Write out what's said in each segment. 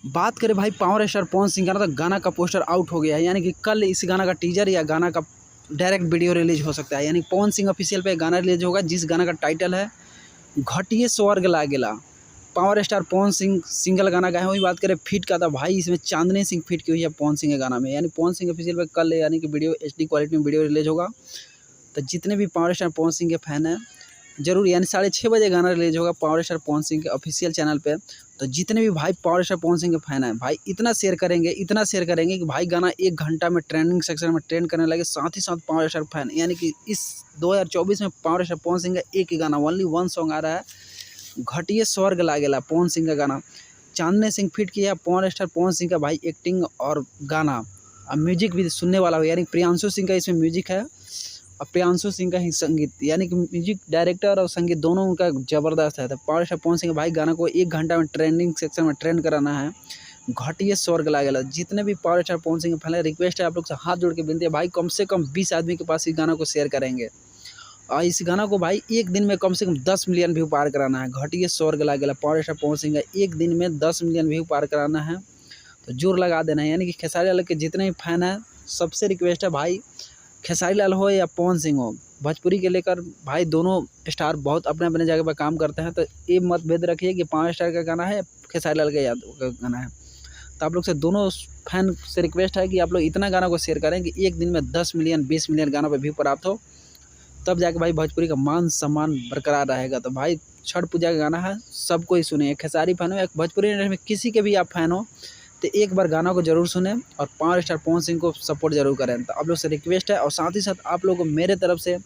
बात करें भाई पावर स्टार पवन सिंह का ना, तो गाना का पोस्टर आउट हो गया है, यानी कि कल इस गाना का टीजर या गाना का डायरेक्ट वीडियो रिलीज हो सकता है। यानी पवन सिंह ऑफिशियल पे गाना रिलीज होगा, जिस गाना का टाइटल है घटिए स्वर्ग लागेला। Power star Pawan Singh single गाना गाए। वही बात करें फिट का, था भाई इसमें चांदनी सिंह फिट की हुई है पवन सिंह के गाना में। यानी पवन सिंह ऑफिशियल पे कल यानी कि वीडियो HD क्वालिटी में वीडियो रिलीज होगा। तो जितने भी पावर स्टार पवन सिंह के फैन हैं जरूर, यानी 6:30 बजे गाना रिलीज होगा पावर स्टार पवन सिंह के ऑफिशियल चैनल पे। तो जितने भी भाई पावर स्टार पवन सिंह के फैन हैं भाई इतना शेयर करेंगे कि भाई गाना 1 घंटा में ट्रेंडिंग सेक्शन में ट्रेंड करने लगे। साथ ही साथ पावर स्टार फैन, यानी कि इस 2024 में पावर स्टार पवन सिंह का एक ही गाना, ओनली वन सॉन्ग आ रहा है, घटिए स्वर्ग लागेला पवन सिंह का गाना। चांदनी सिंह फिट किया पावर स्टार पवन सिंह का भाई एक्टिंग और गाना, और म्यूजिक भी सुनने वाला हो, यानी प्रियांशु सिंह का इसमें म्यूजिक है और प्रियांशु सिंह का ही संगीत, यानी कि म्यूजिक डायरेक्टर और संगीत दोनों उनका ज़बरदस्त है। तो पावर स्टार पवन सिंह भाई गाना को 1 घंटा में ट्रेंडिंग सेक्शन में ट्रेंड कराना है, घटिए स्वर्ग लागेला। जितने भी पावर स्टार पवन सिंह के फैन, रिक्वेस्ट है आप लोग से हाथ जोड़ के विनती है भाई, कम से कम 20 आदमी के पास इस गाना को शेयर करेंगे और इस गाना को भाई एक दिन में कम से कम 10 मिलियन व्यू पार कराना है। घटिए स्वर्ग लागेला पावर स्टार पवन सिंह का एक दिन में 10 मिलियन व्यू पार कराना है, तो जोर लगा देना है। यानी कि खेसारी लाल के जितने भी फैन हैं सबसे रिक्वेस्ट है भाई, खेसारी लाल हो या पवन सिंह हो, भोजपुरी के लेकर भाई दोनों स्टार बहुत अपने अपने जगह पर काम करते हैं। तो ये मतभेद रखिए कि पावर स्टार का गाना है, खेसारी लाल का यादव का गाना है। तो आप लोग से दोनों फैन से रिक्वेस्ट है कि आप लोग इतना गाना को शेयर करें कि एक दिन में 10 मिलियन 20 मिलियन गानों पर व्यू प्राप्त हो, तब जाके भाई भोजपुरी का मान सम्मान बरकरार रहेगा। तो भाई छठ पूजा का गाना है, सबको ही सुने, खेसारी फैन हो या भोजपुरी इंडस्ट्री में किसी के भी आप फैन हो, तो एक बार गाना को जरूर सुने और पावर स्टार पवन सिंह को सपोर्ट जरूर करें। तो आप लोग से रिक्वेस्ट है, और साथ ही साथ आप लोगों को मेरे तरफ से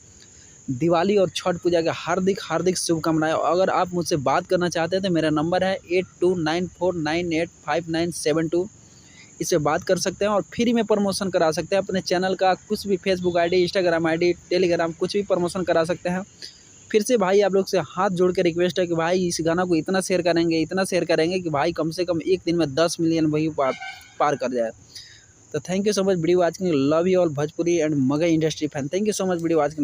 दिवाली और छठ पूजा के हार्दिक हार्दिक शुभकामनाएं। अगर आप मुझसे बात करना चाहते हैं तो मेरा नंबर है 8294985972, इससे बात कर सकते हैं और फ्री में प्रमोशन करा सकते हैं अपने चैनल का। कुछ भी Facebook ID, Instagram ID, Telegram, कुछ भी प्रमोशन करा सकते हैं। फिर से भाई आप लोग से हाथ जोड़ के रिक्वेस्ट है कि भाई इस गाना को इतना शेयर करेंगे कि भाई कम से कम एक दिन में 10 मिलियन व्यू पार कर जाए। तो thank you so much video watching, love you all Bhojpuri and Magahi industry fan. Thank you so much video watching.